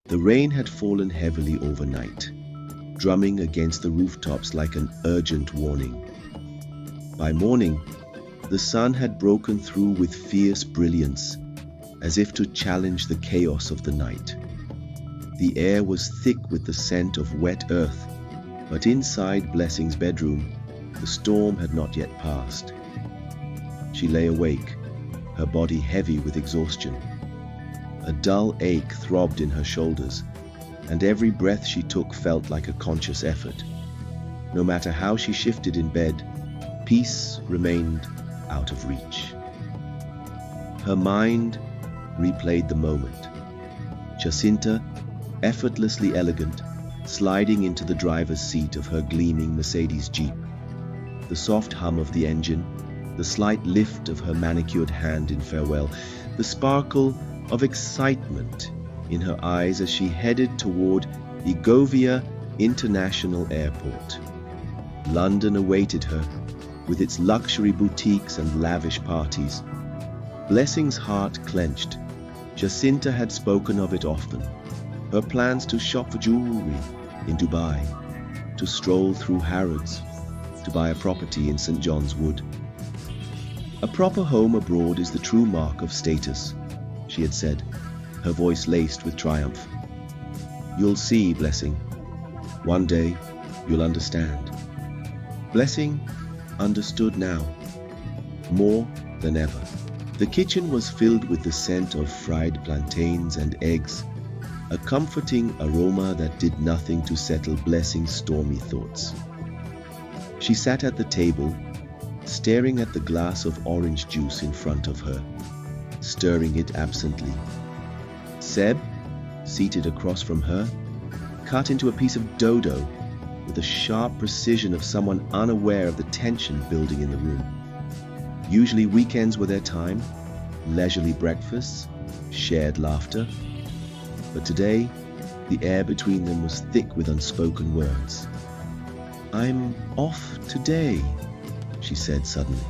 The rain had fallen heavily overnight, drumming against the rooftops like an urgent warning. By morning, the sun had broken through with fierce brilliance, as if to challenge the chaos of the night. The air was thick with the scent of wet earth, but inside Blessing's bedroom, the storm had not yet passed. She lay awake, her body heavy with exhaustion. A dull ache throbbed in her shoulders, and every breath she took felt like a conscious effort. No matter how she shifted in bed, peace remained out of reach. Her mind replayed the moment. Jacinta, effortlessly elegant, sliding into the driver's seat of her gleaming Mercedes Jeep. The soft hum of the engine, the slight lift of her manicured hand in farewell, the sparkle of excitement in her eyes as she headed toward Egovia International Airport. London awaited her, with its luxury boutiques and lavish parties. Blessing's heart clenched. Jacinta had spoken of it often. Her plans to shop for jewelry in Dubai, to stroll through Harrods, to buy a property in St. John's Wood. A proper home abroad is the true mark of status, she had said, her voice laced with triumph. You'll see, Blessing. One day, you'll understand. Blessing understood now, more than ever. The kitchen was filled with the scent of fried plantains and eggs, a comforting aroma that did nothing to settle Blessing's stormy thoughts. She sat at the table, staring at the glass of orange juice in front of her, stirring it absently. Seb, seated across from her, cut into a piece of dodo with the sharp precision of someone unaware of the tension building in the room. Usually weekends were their time, leisurely breakfasts, shared laughter. But today, the air between them was thick with unspoken words. "I'm off today," she said suddenly.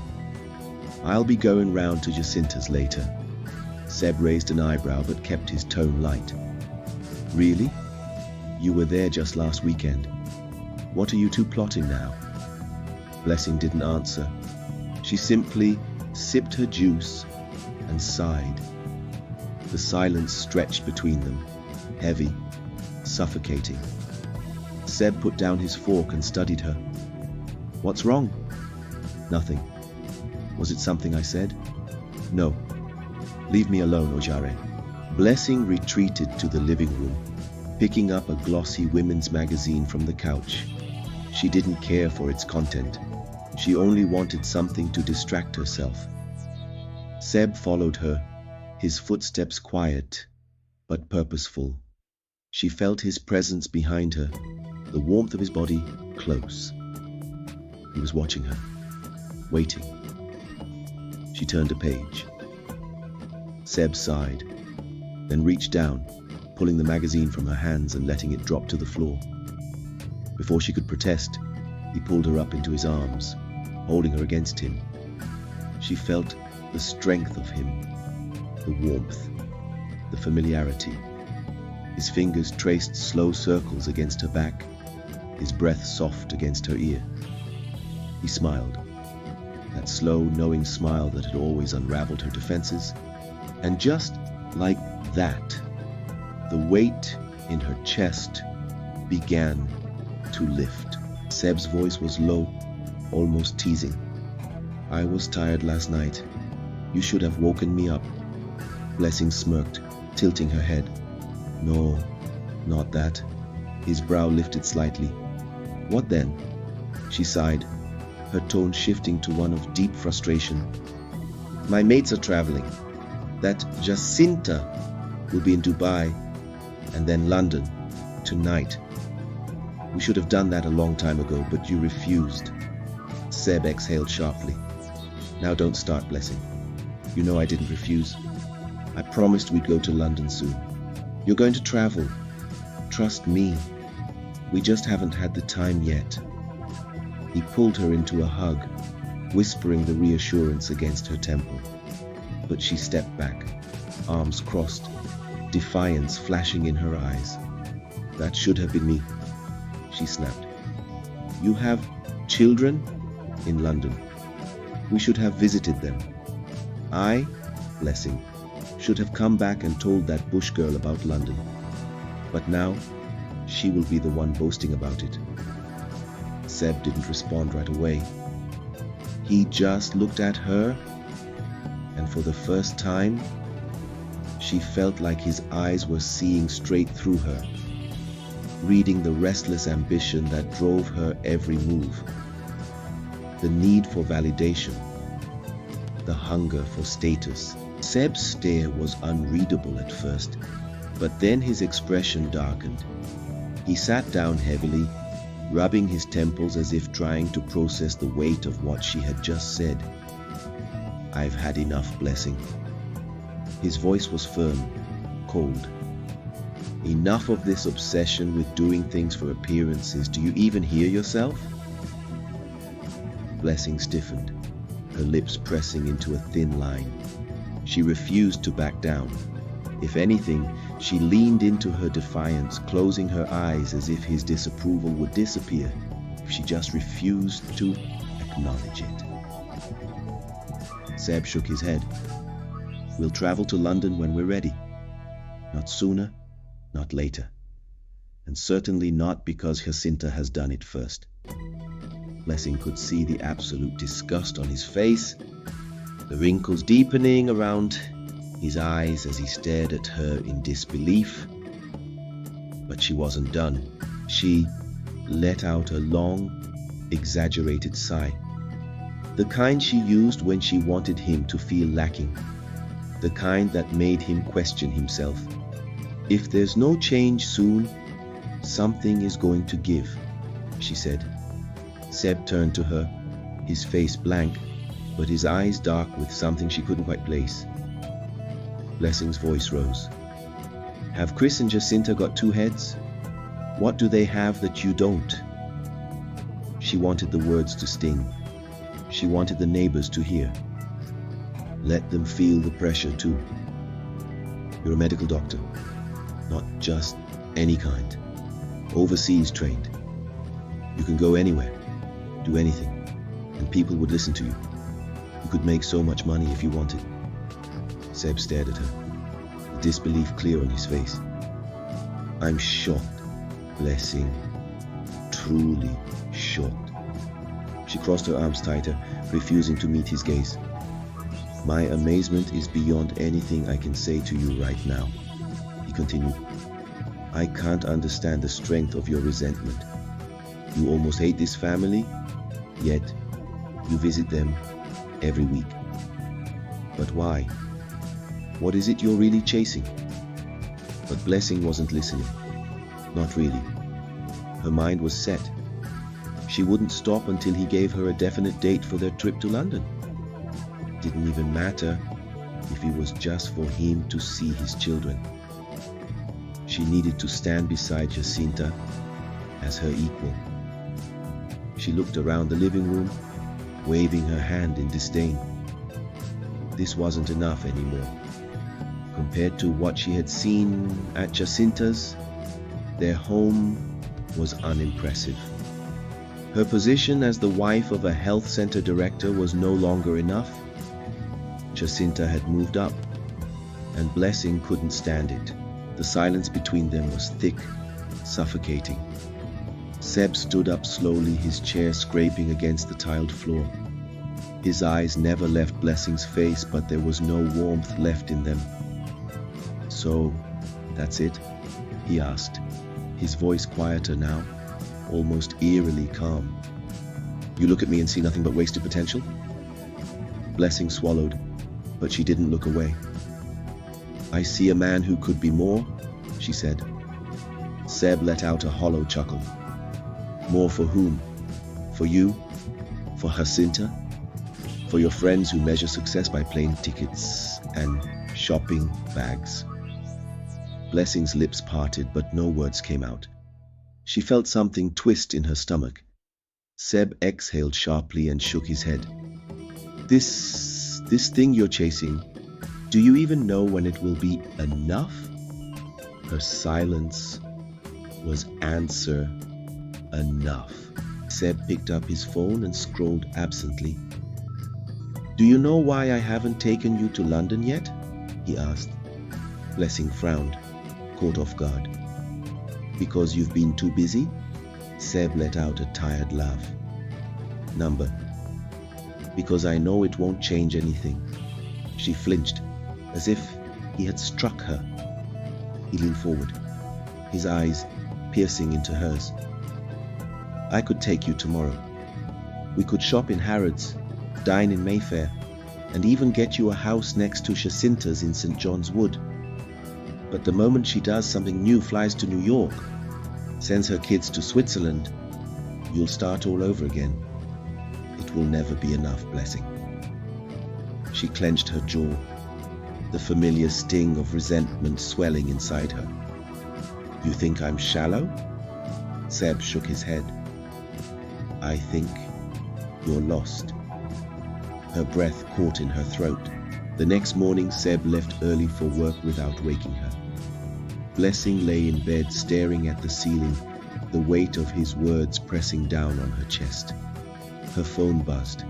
"I'll be going round to Jacinta's later." Seb raised an eyebrow but kept his tone light. "Really? You were there just last weekend. What are you two plotting now?" Blessing didn't answer. She simply sipped her juice and sighed. The silence stretched between them, heavy, suffocating. Seb put down his fork and studied her. "What's wrong?" "Nothing. Was it something I said?" "No. Leave me alone, Ojare." Blessing retreated to the living room, picking up a glossy women's magazine from the couch. She didn't care for its content. She only wanted something to distract herself. Seb followed her, his footsteps quiet but purposeful. She felt his presence behind her, the warmth of his body close. He was watching her, waiting. She turned a page. Seb sighed, then reached down, pulling the magazine from her hands and letting it drop to the floor. Before she could protest, he pulled her up into his arms, holding her against him. She felt the strength of him, the warmth, the familiarity. His fingers traced slow circles against her back, his breath soft against her ear. He smiled, that slow, knowing smile that had always unraveled her defenses. And just like that, the weight in her chest began to lift. Seb's voice was low, almost teasing. "I was tired last night. You should have woken me up." Blessing smirked, tilting her head. "No, not that." His brow lifted slightly. "What then?" She sighed, her tone shifting to one of deep frustration. "My mates are traveling. That Jacinta will be in Dubai and then London tonight. We should have done that a long time ago, but you refused." Seb exhaled sharply. "Now don't start, Blessing. You know I didn't refuse. I promised we'd go to London soon. You're going to travel. Trust me. We just haven't had the time yet." He pulled her into a hug, whispering the reassurance against her temple. But she stepped back, arms crossed, defiance flashing in her eyes. "That should have been me," she snapped. "You have children in London. We should have visited them. I, Blessing, should have come back and told that bush girl about London. But now, she will be the one boasting about it." Seb didn't respond right away. He just looked at her, and for the first time, she felt like his eyes were seeing straight through her, reading the restless ambition that drove her every move. The need for validation, the hunger for status. Seb's stare was unreadable at first, but then his expression darkened. He sat down heavily, rubbing his temples as if trying to process the weight of what she had just said. "I've had enough, Blessing." His voice was firm, cold. "Enough of this obsession with doing things for appearances. Do you even hear yourself?" Blessing stiffened, her lips pressing into a thin line. She refused to back down. If anything, she leaned into her defiance, closing her eyes as if his disapproval would disappear if she just refused to acknowledge it. Seb shook his head. "We'll travel to London when we're ready. Not sooner, not later. And certainly not because Jacinta has done it first." Blessing could see the absolute disgust on his face, the wrinkles deepening around his eyes as he stared at her in disbelief. But she wasn't done. She let out a long, exaggerated sigh. The kind she used when she wanted him to feel lacking. The kind that made him question himself. "If there's no change soon, something is going to give," she said. Seb turned to her, his face blank, but his eyes dark with something she couldn't quite place. Blessing's voice rose. "Have Chris and Jacinta got two heads? What do they have that you don't?" She wanted the words to sting. She wanted the neighbors to hear. Let them feel the pressure too. "You're a medical doctor. Not just any kind. Overseas trained. You can go anywhere, do anything, and people would listen to you. You could make so much money if you wanted." Seb stared at her, the disbelief clear on his face. "I'm shocked, Blessing. Truly shocked." She crossed her arms tighter, refusing to meet his gaze. "My amazement is beyond anything I can say to you right now," he continued. "I can't understand the strength of your resentment. You almost hate this family, yet you visit them every week. But why? What is it you're really chasing?" But Blessing wasn't listening. Not really. Her mind was set. She wouldn't stop until he gave her a definite date for their trip to London. It didn't even matter if it was just for him to see his children. She needed to stand beside Jacinta as her equal. She looked around the living room, waving her hand in disdain. This wasn't enough anymore. Compared to what she had seen at Jacinta's, their home was unimpressive. Her position as the wife of a health center director was no longer enough. Jacinta had moved up, and Blessing couldn't stand it. The silence between them was thick, suffocating. Seb stood up slowly, his chair scraping against the tiled floor. His eyes never left Blessing's face, but there was no warmth left in them. "So, that's it?" he asked, his voice quieter now, almost eerily calm. "You look at me and see nothing but wasted potential?" Blessing swallowed, but she didn't look away. "I see a man who could be more," she said. Seb let out a hollow chuckle. "More for whom? For you? For Jacinta? For your friends who measure success by plane tickets and shopping bags?" Blessing's lips parted, but no words came out. She felt something twist in her stomach. Seb exhaled sharply and shook his head. This thing you're chasing, do you even know when it will be enough?" Her silence was answer enough. Seb picked up his phone and scrolled absently. "Do you know why I haven't taken you to London yet?" he asked. Blessing frowned, caught off guard. "Because you've been too busy?" Seb let out a tired laugh. "Number. Because I know it won't change anything." She flinched, as if he had struck her. He leaned forward, his eyes piercing into hers. "I could take you tomorrow. We could shop in Harrods, dine in Mayfair, and even get you a house next to Jacinta's in St. John's Wood. But the moment she does something new, flies to New York, sends her kids to Switzerland, you'll start all over again. It will never be enough, Blessing." She clenched her jaw, the familiar sting of resentment swelling inside her. "You think I'm shallow?" Seb shook his head. "I think you're lost." Her breath caught in her throat. The next morning, Seb left early for work without waking her. Blessing lay in bed staring at the ceiling, the weight of his words pressing down on her chest. Her phone buzzed.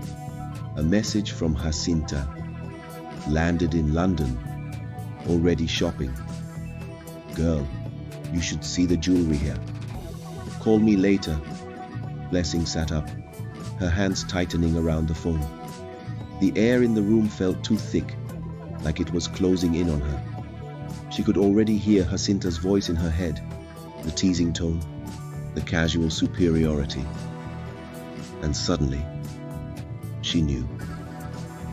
A message from Jacinta. "Landed in London. Already shopping. Girl, you should see the jewelry here. Call me later." Blessing sat up, her hands tightening around the phone. The air in the room felt too thick, like it was closing in on her. She could already hear Jacinta's voice in her head, the teasing tone, the casual superiority. And suddenly, she knew.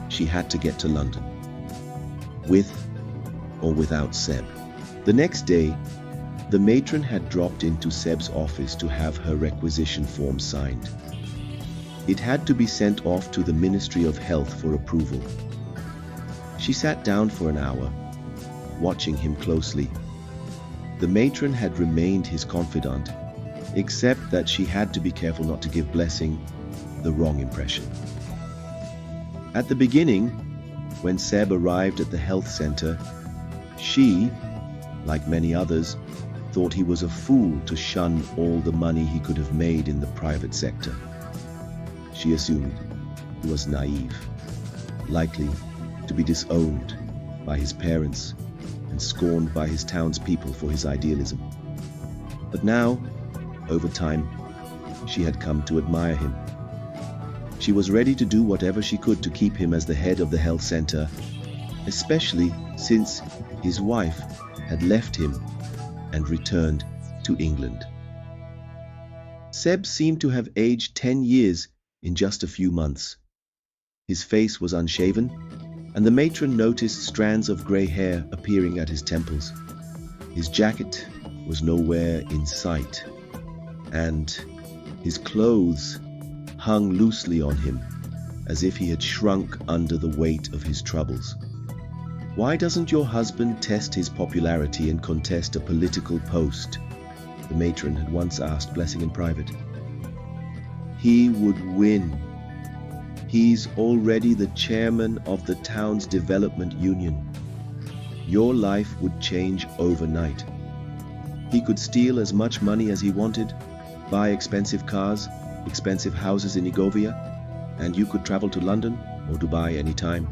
She had to get to London. With or without Seb. The next day, the matron had dropped into Seb's office to have her requisition form signed. It had to be sent off to the Ministry of Health for approval. She sat down for an hour, watching him closely. The matron had remained his confidant, except that she had to be careful not to give Blessing the wrong impression. At the beginning, when Seb arrived at the health center, she, like many others, thought he was a fool to shun all the money he could have made in the private sector. She assumed he was naive, likely to be disowned by his parents and scorned by his townspeople for his idealism. But now, over time, she had come to admire him. She was ready to do whatever she could to keep him as the head of the health center, especially since his wife had left him and returned to England. Seb seemed to have aged 10 years in just a few months. His face was unshaven, and the matron noticed strands of grey hair appearing at his temples. His jacket was nowhere in sight, and his clothes hung loosely on him, as if he had shrunk under the weight of his troubles. "Why doesn't your husband test his popularity and contest a political post?" the matron had once asked Blessing in private. "He would win. He's already the chairman of the town's development union. Your life would change overnight. He could steal as much money as he wanted, buy expensive cars, expensive houses in Egovia, and you could travel to London or Dubai anytime,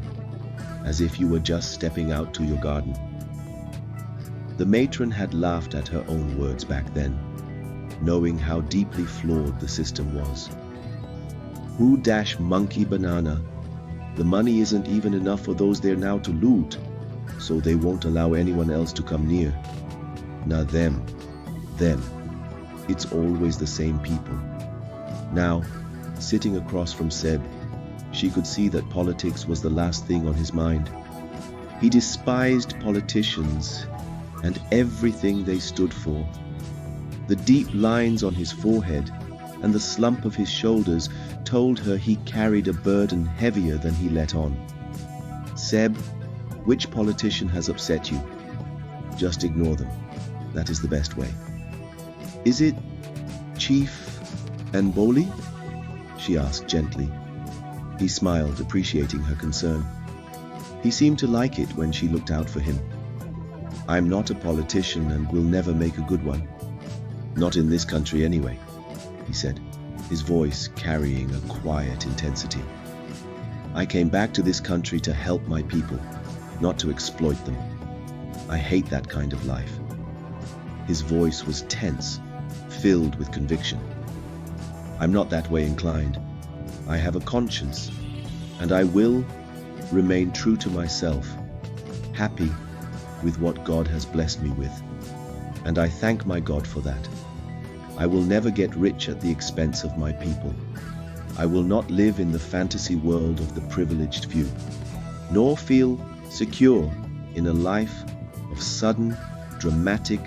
as if you were just stepping out to your garden." The matron had laughed at her own words back then, knowing how deeply flawed the system was. Who dash monkey banana? The money isn't even enough for those there now to loot, so they won't allow anyone else to come near. Now them. It's always the same people. Now, sitting across from Seb, she could see that politics was the last thing on his mind. He despised politicians and everything they stood for. The deep lines on his forehead and the slump of his shoulders told her he carried a burden heavier than he let on. "Seb, which politician has upset you? Just ignore them. That is the best way." "Is it Chief Ndu-Aye?" she asked gently. He smiled, appreciating her concern. He seemed to like it when she looked out for him. I'm not a politician and will never make a good one. Not in this country anyway, he said, his voice carrying a quiet intensity. I came back to this country to help my people, not to exploit them. I hate that kind of life. His voice was tense, filled with conviction. I'm not that way inclined. I have a conscience, and I will remain true to myself, happy with what God has blessed me with, and I thank my God for that. I will never get rich at the expense of my people. I will not live in the fantasy world of the privileged few, nor feel secure in a life of sudden, dramatic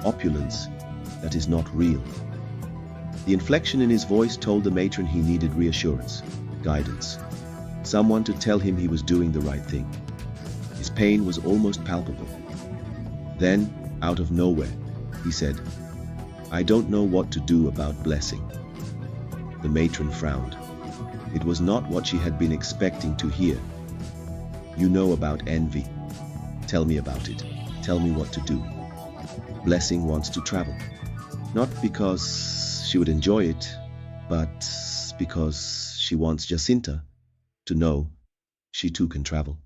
opulence that is not real. The inflection in his voice told the matron he needed reassurance, guidance, someone to tell him he was doing the right thing. His pain was almost palpable. Then, out of nowhere, he said, I don't know what to do about blessing. The matron frowned. It was not what she had been expecting to hear. You know about envy. Tell me about it. Tell me what to do. Blessing wants to travel. Not because she would enjoy it, but because she wants Jacinta to know she too can travel.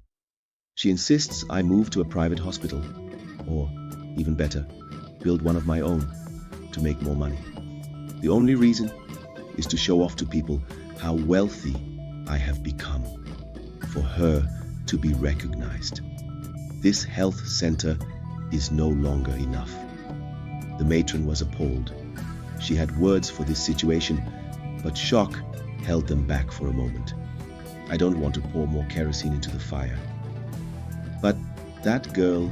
She insists I move to a private hospital, or, even better, build one of my own to make more money. The only reason is to show off to people how wealthy I have become, for her to be recognized. This health center is no longer enough. The matron was appalled. She had words for this situation, but shock held them back for a moment. I don't want to pour more kerosene into the fire. But that girl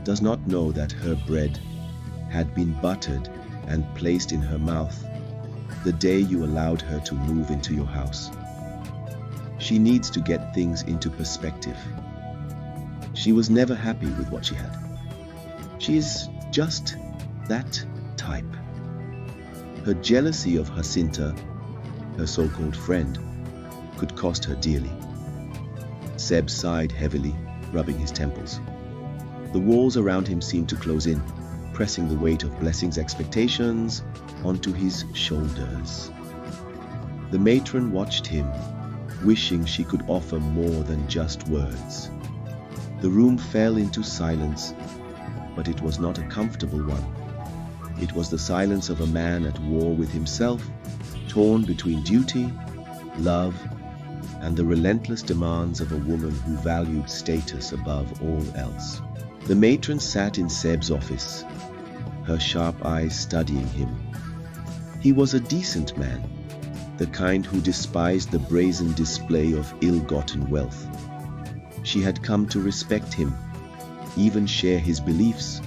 does not know that her bread had been buttered and placed in her mouth the day you allowed her to move into your house. She needs to get things into perspective. She was never happy with what she had. She is just that type. Her jealousy of Jacinta, her so-called friend, could cost her dearly. Seb sighed heavily, rubbing his temples. The walls around him seemed to close in, pressing the weight of Blessing's expectations onto his shoulders. The matron watched him, wishing she could offer more than just words. The room fell into silence, but it was not a comfortable one. It was the silence of a man at war with himself, torn between duty, love, and the relentless demands of a woman who valued status above all else. The matron sat in Seb's office, her sharp eyes studying him. He was a decent man, the kind who despised the brazen display of ill-gotten wealth. She had come to respect him, even share his beliefs.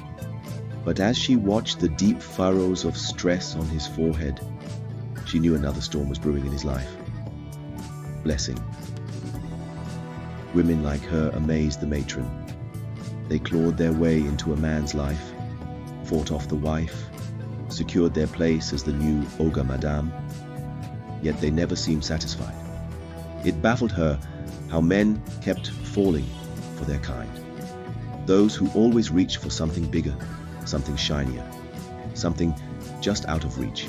But as she watched the deep furrows of stress on his forehead, she knew another storm was brewing in his life. Blessing. Women like her amazed the matron. They clawed their way into a man's life, fought off the wife, secured their place as the new ogre madame, yet they never seemed satisfied. It baffled her how men kept falling for their kind. Those who always reached for something bigger, something shinier, something just out of reach.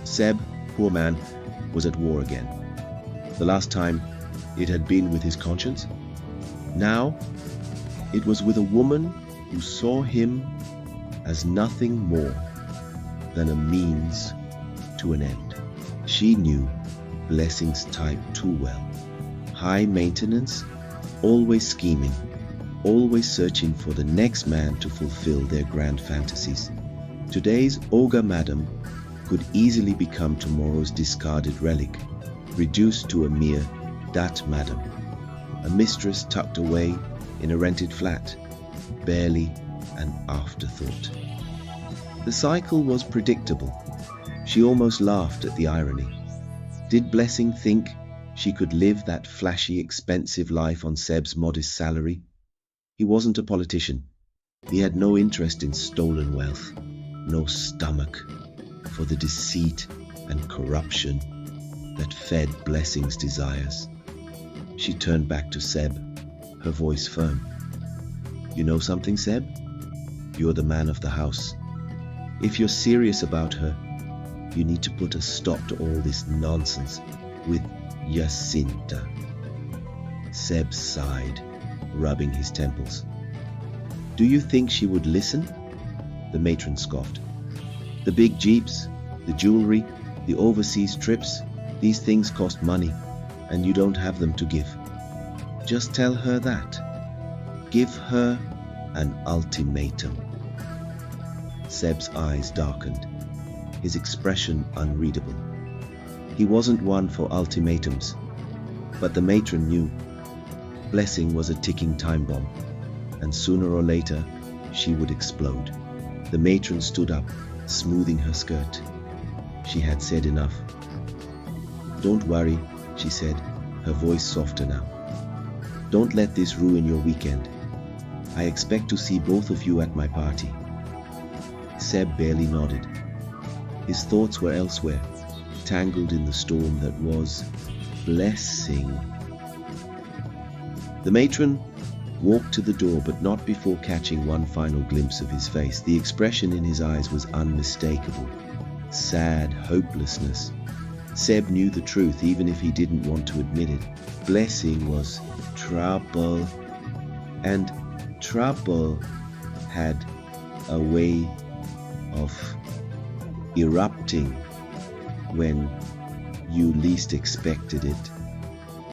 Seb, poor man, was at war again. The last time it had been with his conscience. Now it was with a woman who saw him as nothing more than a means to an end. She knew Blessing's type too well. High maintenance, always scheming, always searching for the next man to fulfill their grand fantasies. Today's ogre madam could easily become tomorrow's discarded relic, reduced to a mere dat madam, a mistress tucked away in a rented flat, barely an afterthought. The cycle was predictable. She almost laughed at the irony. Did Blessing think she could live that flashy, expensive life on Seb's modest salary? He wasn't a politician. He had no interest in stolen wealth, no stomach for the deceit and corruption that fed Blessing's desires. She turned back to Seb, her voice firm. You know something, Seb? You're the man of the house. If you're serious about her, you need to put a stop to all this nonsense with Jacinta. Seb sighed, rubbing his temples. Do you think she would listen? The matron scoffed. The big jeeps, the jewelry, the overseas trips, these things cost money, and you don't have them to give. Just tell her that. Give her an ultimatum. Seb's eyes darkened, his expression unreadable. He wasn't one for ultimatums, but the matron knew. Blessing was a ticking time bomb, and sooner or later she would explode. The matron stood up, smoothing her skirt. She had said enough. Don't worry, she said, her voice softer now. Don't let this ruin your weekend. I expect to see both of you at my party. Seb barely nodded. His thoughts were elsewhere, tangled in the storm that was Blessing. The matron walked to the door, but not before catching one final glimpse of his face. The expression in his eyes was unmistakable. Sad hopelessness. Seb knew the truth, even if he didn't want to admit it. Blessing was trouble, and trouble had a way of erupting when you least expected it.